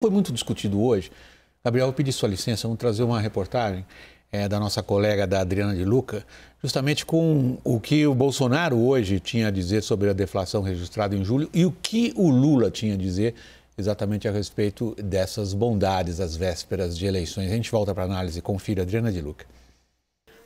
Foi muito discutido hoje. Gabriel, eu pedi sua licença, vamos trazer uma reportagem da nossa colega, da Adriana de Luca, justamente com o que o Bolsonaro hoje tinha a dizer sobre a deflação registrada em julho e o que o Lula tinha a dizer exatamente a respeito dessas bondades às vésperas de eleições. A gente volta para a análise. Confira, Adriana de Luca.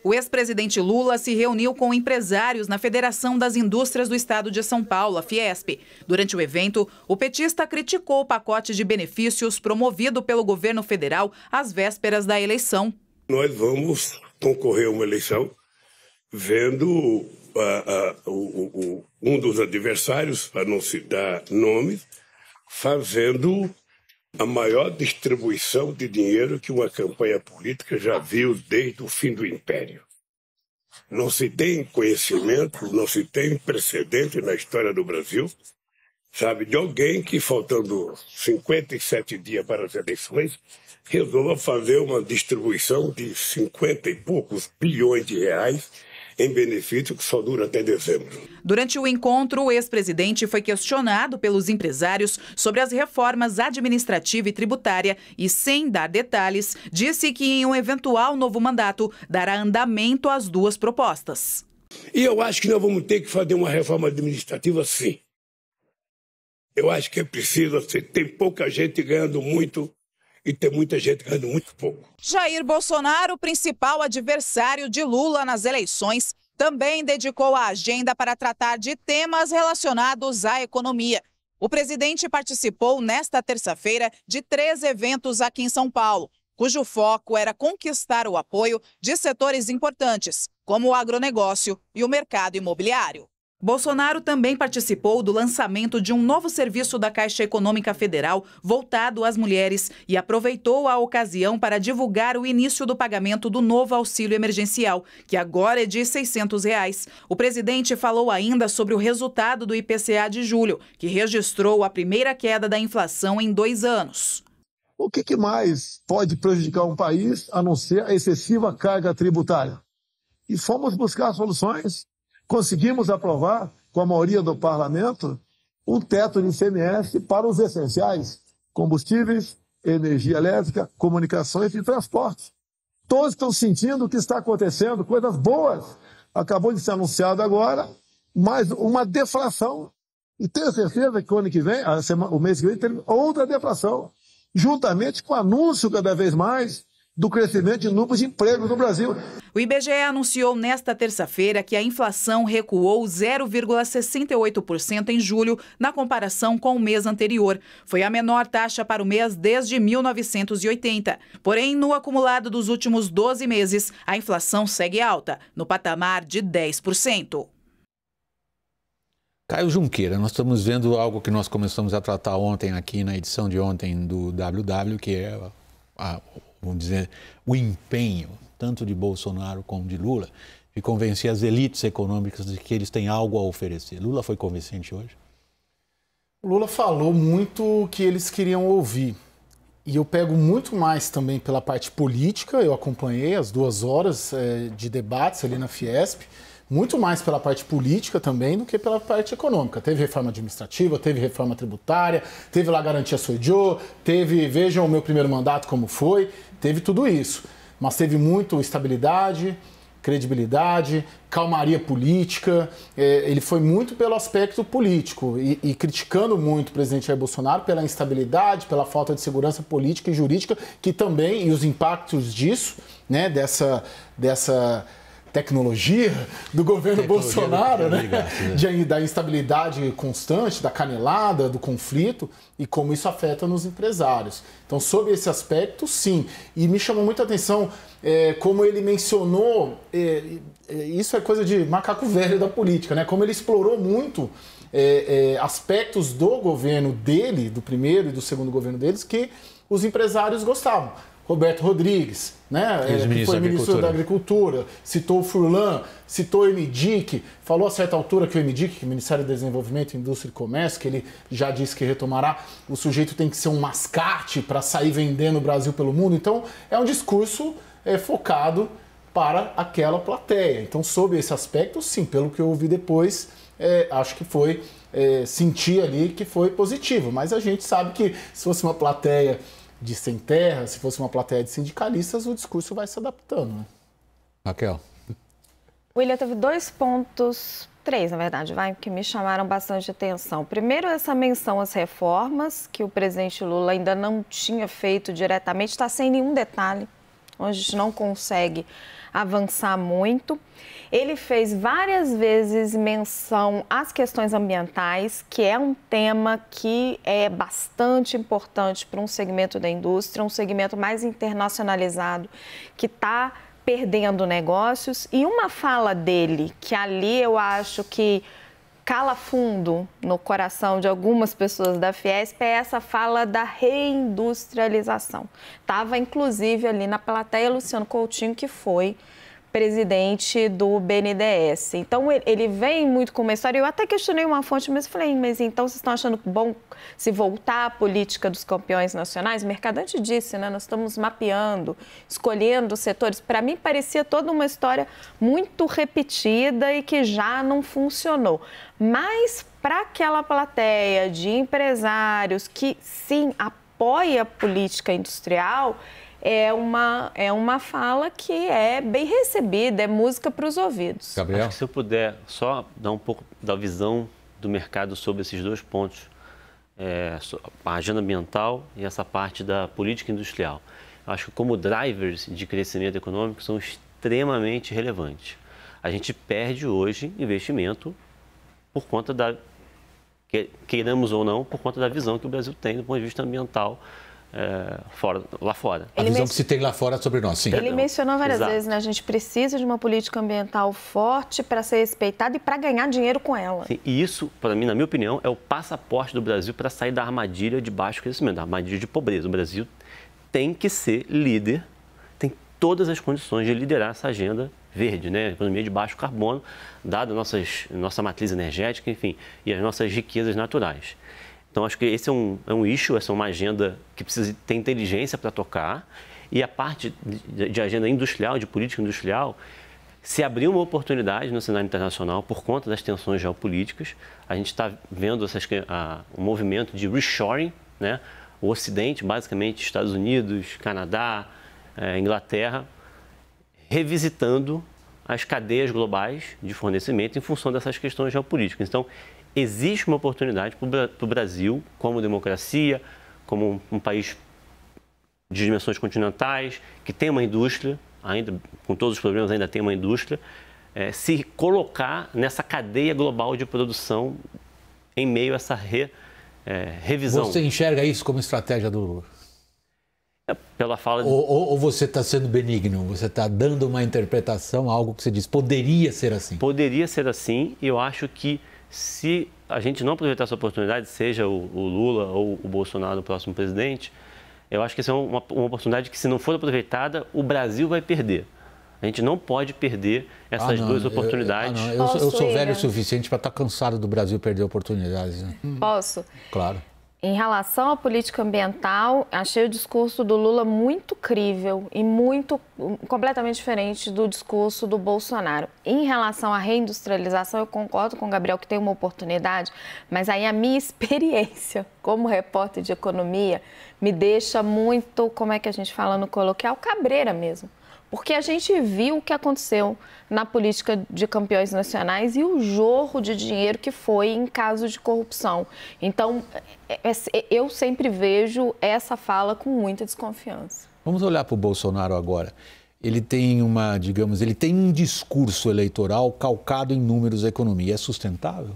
O ex-presidente Lula se reuniu com empresários na Federação das Indústrias do Estado de São Paulo, a Fiesp. Durante o evento, o petista criticou o pacote de benefícios promovido pelo governo federal às vésperas da eleição. Nós vamos concorrer a uma eleição vendo um dos adversários, para não citar nomes, fazendo a maior distribuição de dinheiro que uma campanha política já viu desde o fim do Império. Não se tem conhecimento, não se tem precedente na história do Brasil, sabe, de alguém que, faltando 57 dias para as eleições, resolva fazer uma distribuição de 50 e poucos bilhões de reais em benefício que só dura até dezembro. Durante o encontro, o ex-presidente foi questionado pelos empresários sobre as reformas administrativa e tributária e, sem dar detalhes, disse que em um eventual novo mandato dará andamento às duas propostas. E eu acho que nós vamos ter que fazer uma reforma administrativa, sim. Eu acho que é preciso, tem pouca gente ganhando muito e tem muita gente ganhando muito pouco. Jair Bolsonaro, principal adversário de Lula nas eleições, também dedicou a agenda para tratar de temas relacionados à economia. O presidente participou nesta terça-feira de 3 eventos aqui em São Paulo, cujo foco era conquistar o apoio de setores importantes, como o agronegócio e o mercado imobiliário. Bolsonaro também participou do lançamento de um novo serviço da Caixa Econômica Federal voltado às mulheres e aproveitou a ocasião para divulgar o início do pagamento do novo auxílio emergencial, que agora é de R$ 600. O presidente falou ainda sobre o resultado do IPCA de julho, que registrou a primeira queda da inflação em 2 anos. O que mais pode prejudicar um país a não ser a excessiva carga tributária? E fomos buscar soluções. Conseguimos aprovar, com a maioria do parlamento, um teto de ICMS para os essenciais: combustíveis, energia elétrica, comunicações e transporte. Todos estão sentindo o que está acontecendo, coisas boas. Acabou de ser anunciado agora mais uma deflação. E tenho certeza que o ano que vem, o mês que vem, tem outra deflação, juntamente com o anúncio cada vez mais do crescimento de números de emprego no Brasil. O IBGE anunciou nesta terça-feira que a inflação recuou 0,68% em julho, na comparação com o mês anterior. Foi a menor taxa para o mês desde 1980. Porém, no acumulado dos últimos 12 meses, a inflação segue alta, no patamar de 10%. Caio Junqueira, nós estamos vendo algo que nós começamos a tratar ontem aqui na edição de ontem do WW, que é vamos dizer, o empenho, tanto de Bolsonaro como de Lula, de convencer as elites econômicas de que eles têm algo a oferecer. Lula foi convincente hoje? O Lula falou muito o que eles queriam ouvir. E eu pego muito mais também pela parte política, eu acompanhei as 2 horas de debates ali na Fiesp, muito mais pela parte política também do que pela parte econômica. Teve reforma administrativa, teve reforma tributária, teve lá garantia Soidio, teve, vejam o meu primeiro mandato como foi, teve tudo isso. Mas teve muito estabilidade, credibilidade, calmaria política. Ele foi muito pelo aspecto político e criticando muito o presidente Jair Bolsonaro pela instabilidade, pela falta de segurança política e jurídica, que também, e os impactos disso, né, dessa tecnologia do governo Bolsonaro, né? Da instabilidade constante, da canelada, do conflito, e como isso afeta nos empresários. Então, sob esse aspecto, sim. E me chamou muita atenção como ele mencionou, isso é coisa de macaco velho da política, né? Como ele explorou muito aspectos do governo dele, do primeiro e do segundo governo deles, que os empresários gostavam. Roberto Rodrigues, né, que foi ministro da Agricultura, citou o Furlan, citou o MDIC, falou a certa altura que o MDIC, que é o Ministério do Desenvolvimento, Indústria e Comércio, que ele já disse que retomará, o sujeito tem que ser um mascate para sair vendendo o Brasil pelo mundo. Então, é um discurso focado para aquela plateia. Então, sob esse aspecto, sim, pelo que eu ouvi depois, acho que foi sentir ali que foi positivo. Mas a gente sabe que se fosse uma plateia de sem terra, se fosse uma plateia de sindicalistas, o discurso vai se adaptando, né? Raquel. William, teve 2 pontos, 3 na verdade, que me chamaram bastante atenção. Primeiro, essa menção às reformas, que o presidente Lula ainda não tinha feito diretamente, está sem nenhum detalhe, onde a gente não consegue avançar muito. Ele fez várias vezes menção às questões ambientais, que é um tema que é bastante importante para um segmento da indústria, um segmento mais internacionalizado, que está perdendo negócios. E uma fala dele, que ali eu acho que cala fundo no coração de algumas pessoas da Fiesp, é essa fala da reindustrialização. Estava, inclusive, ali na plateia Luciano Coutinho, que foi presidente do BNDES. Então, ele vem muito com uma história. Eu até questionei uma fonte, mas falei, mas então vocês estão achando bom se voltar à política dos campeões nacionais? O Mercadante disse, né? Nós estamos mapeando, escolhendo setores. Para mim, parecia toda uma história muito repetida e que já não funcionou. Mas, para aquela plateia de empresários que, sim, apoia a política industrial, é uma fala que é bem recebida, é música para os ouvidos. Gabriel? Acho que se eu puder só dar um pouco da visão do mercado sobre esses 2 pontos, a agenda ambiental e essa parte da política industrial. Eu acho que como drivers de crescimento econômico são extremamente relevantes. A gente perde hoje investimento por conta queiramos ou não, por conta da visão que o Brasil tem do ponto de vista ambiental lá fora. A visão que se tem lá fora sobre nós, sim. Ele mencionou várias vezes, né? A gente precisa de uma política ambiental forte para ser respeitada e para ganhar dinheiro com ela. Sim, e isso, para mim, na minha opinião, é o passaporte do Brasil para sair da armadilha de baixo crescimento, da armadilha de pobreza. O Brasil tem que ser líder, tem todas as condições de liderar essa agenda verde, né? Economia de baixo carbono, dada a nossa matriz energética, enfim, e as nossas riquezas naturais. Então, acho que esse é um issue, essa é uma agenda que precisa ter inteligência para tocar. E a parte de agenda industrial, de política industrial, se abriu uma oportunidade no cenário internacional por conta das tensões geopolíticas. A gente está vendo um movimento de reshoring, né? O Ocidente, basicamente Estados Unidos, Canadá, Inglaterra, revisitando as cadeias globais de fornecimento em função dessas questões geopolíticas. Então, existe uma oportunidade para o Brasil, como democracia, como um país de dimensões continentais, que tem uma indústria, ainda com todos os problemas ainda tem uma indústria, se colocar nessa cadeia global de produção em meio a essa revisão. Você enxerga isso como estratégia do Lula? Pela fala ou você está sendo benigno, você está dando uma interpretação a algo que você diz, poderia ser assim? Poderia ser assim, e eu acho que se a gente não aproveitar essa oportunidade, seja o Lula ou o Bolsonaro, o próximo presidente, eu acho que essa é uma oportunidade que, se não for aproveitada, o Brasil vai perder. A gente não pode perder essas 2 oportunidades. Eu sou velho o suficiente para estar cansado do Brasil perder oportunidades. Né? Posso? Claro. Em relação à política ambiental, achei o discurso do Lula muito crível e completamente diferente do discurso do Bolsonaro. Em relação à reindustrialização, eu concordo com o Gabriel que tem uma oportunidade, mas aí a minha experiência como repórter de economia me deixa muito, como é que a gente fala no coloquial, cabreira mesmo. Porque a gente viu o que aconteceu na política de campeões nacionais e o jorro de dinheiro que foi em caso de corrupção. Então, eu sempre vejo essa fala com muita desconfiança. Vamos olhar para o Bolsonaro agora. Ele tem ele tem um discurso eleitoral calcado em números da economia. É sustentável?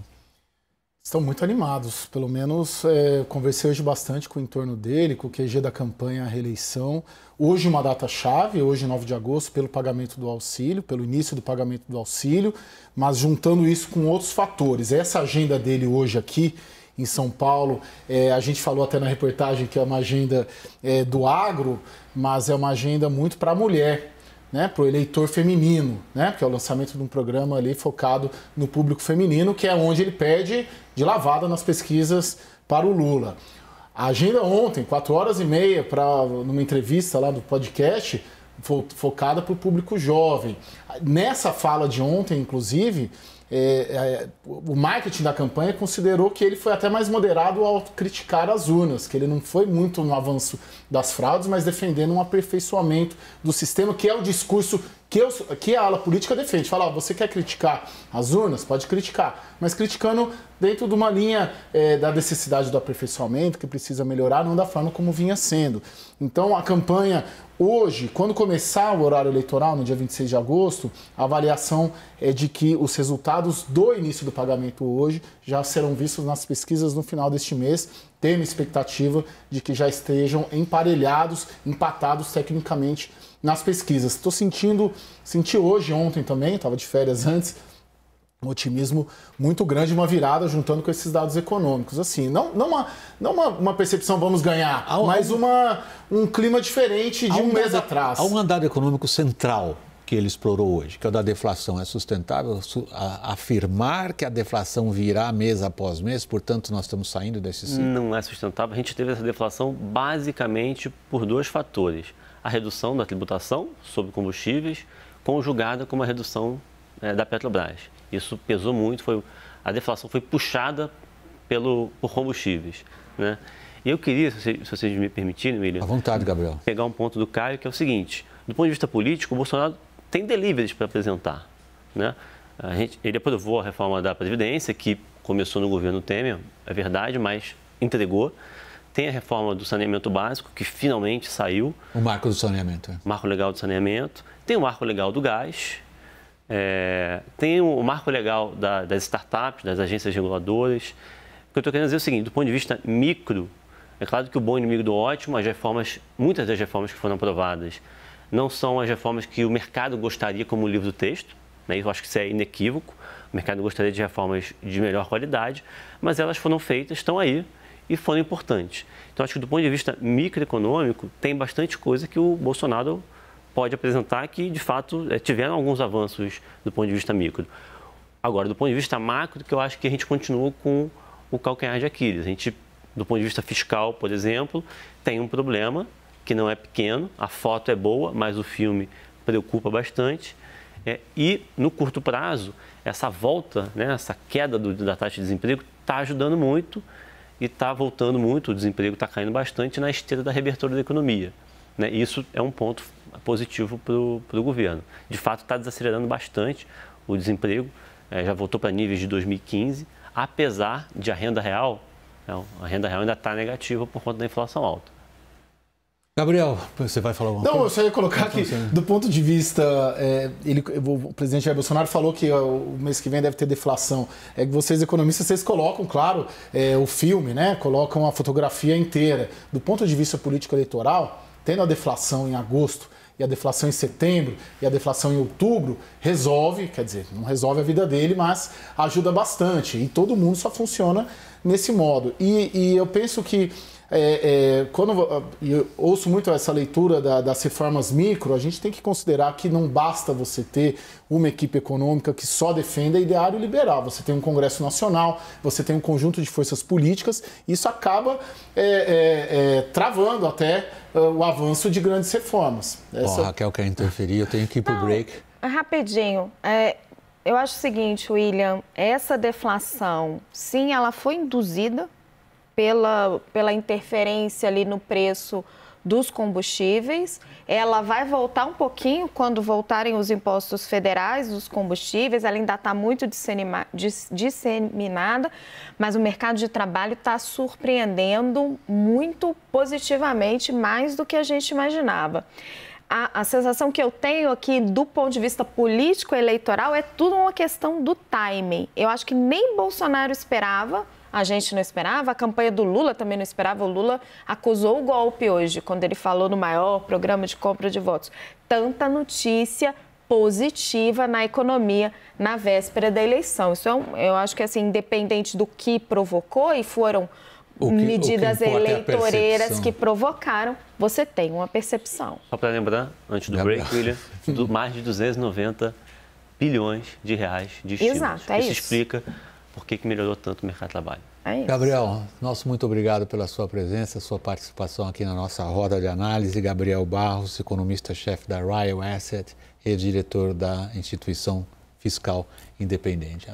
Estão muito animados, pelo menos conversei hoje bastante com o entorno dele, com o QG da campanha à reeleição. Hoje uma data-chave, hoje 9 de agosto, pelo pagamento do auxílio, pelo início do pagamento do auxílio, mas juntando isso com outros fatores. Essa agenda dele hoje aqui em São Paulo, a gente falou até na reportagem que é uma agenda do agro, mas é uma agenda muito para a mulher, né, para o eleitor feminino, né, porque é o lançamento de um programa ali focado no público feminino, que é onde ele perde de lavada nas pesquisas para o Lula. A agenda ontem, 4h30, numa entrevista lá do podcast, focada para o público jovem. Nessa fala de ontem, inclusive, o marketing da campanha considerou que ele foi até mais moderado ao criticar as urnas, que ele não foi muito no avanço das fraudes, mas defendendo um aperfeiçoamento do sistema, que é o discurso que a ala política defende. Fala, você quer criticar as urnas? Pode criticar, mas criticando dentro de uma linha da necessidade do aperfeiçoamento, que precisa melhorar, não da forma como vinha sendo. Então, a campanha hoje, quando começar o horário eleitoral, no dia 26 de agosto, a avaliação é de que os resultados do início do pagamento hoje já serão vistos nas pesquisas no final deste mês. Tem uma expectativa de que já estejam emparelhados, empatados tecnicamente nas pesquisas. Senti hoje, ontem também, estava de férias antes, um otimismo muito grande, uma virada juntando com esses dados econômicos. Assim, não uma percepção vamos ganhar, mas um clima diferente de um mês atrás. Há um dado econômico central que ele explorou hoje, que é o da deflação. É sustentável afirmar que a deflação virá mês após mês, portanto nós estamos saindo desse ciclo? Não é sustentável. A gente teve essa deflação basicamente por dois fatores. A redução da tributação sobre combustíveis, conjugada com uma redução da Petrobras. Isso pesou muito, a deflação foi puxada por combustíveis, né? E eu queria, se vocês me permitirem, William... À vontade, Gabriel. Pegar um ponto do Caio, que é o seguinte: do ponto de vista político, o Bolsonaro tem deliveries para apresentar, né? Ele aprovou a reforma da Previdência, que começou no governo Temer, é verdade, mas entregou. Tem a reforma do saneamento básico, que finalmente saiu. O marco do saneamento. Marco legal do saneamento. Tem o marco legal do gás. Tem o marco legal das startups, das agências reguladoras. O que eu estou querendo dizer é o seguinte: do ponto de vista micro, é claro que o bom inimigo do ótimo, muitas das reformas que foram aprovadas não são as reformas que o mercado gostaria como livro do texto, né? Eu acho que isso é inequívoco. O mercado gostaria de reformas de melhor qualidade, mas elas foram feitas, estão aí e foram importantes. Então, acho que do ponto de vista microeconômico, tem bastante coisa que o Bolsonaro pode apresentar que, de fato, tiveram alguns avanços do ponto de vista micro. Agora, do ponto de vista macro, que eu acho que a gente continua com o calcanhar de Aquiles. A gente, do ponto de vista fiscal, por exemplo, tem um problema que não é pequeno, a foto é boa, mas o filme preocupa bastante. E, no curto prazo, essa volta, né, essa queda da taxa de desemprego está ajudando muito e está voltando muito, o desemprego está caindo bastante na esteira da reabertura da economia, né? Isso é um ponto positivo para o governo. De fato, está desacelerando bastante o desemprego, já voltou para níveis de 2015, apesar de a renda real ainda está negativa por conta da inflação alta. Gabriel, você vai falar alguma coisa? Não, eu só ia colocar que, do ponto de vista... o presidente Jair Bolsonaro falou que o mês que vem deve ter deflação. É que vocês, economistas, vocês colocam, claro, o filme, né? Colocam a fotografia inteira. Do ponto de vista político-eleitoral, tendo a deflação em agosto e a deflação em setembro e a deflação em outubro, resolve, quer dizer, não resolve a vida dele, mas ajuda bastante. E todo mundo só funciona nesse modo. E eu penso que... quando eu ouço muito essa leitura das reformas micro, a gente tem que considerar que não basta você ter uma equipe econômica que só defenda ideário liberal. Você tem um Congresso Nacional, você tem um conjunto de forças políticas, e isso acaba travando até o avanço de grandes reformas. A Raquel quer interferir, eu tenho que ir para o break. Rapidinho. Eu acho o seguinte, William, essa deflação, sim, ela foi induzida pela interferência ali no preço dos combustíveis. Ela vai voltar um pouquinho quando voltarem os impostos federais dos combustíveis. Ela ainda está muito disseminada, mas o mercado de trabalho está surpreendendo muito positivamente, mais do que a gente imaginava. A sensação que eu tenho aqui, do ponto de vista político-eleitoral, é tudo uma questão do timing. Eu acho que nem Bolsonaro esperava. A gente não esperava, a campanha do Lula também não esperava. O Lula acusou o golpe hoje, quando ele falou no maior programa de compra de votos. Tanta notícia positiva na economia na véspera da eleição. Isso eu acho que, assim, independente do que provocou, e foram medidas eleitoreiras que provocaram, você tem uma percepção. Só para lembrar, antes do break, William, mais de 290 bilhões de reais de estímulos. Exato, isso explica por que melhorou tanto o mercado de trabalho. É isso. Gabriel, nosso muito obrigado pela sua presença, sua participação aqui na nossa roda de análise. Gabriel Barros, economista-chefe da Ryle Asset e diretor da Instituição Fiscal Independente.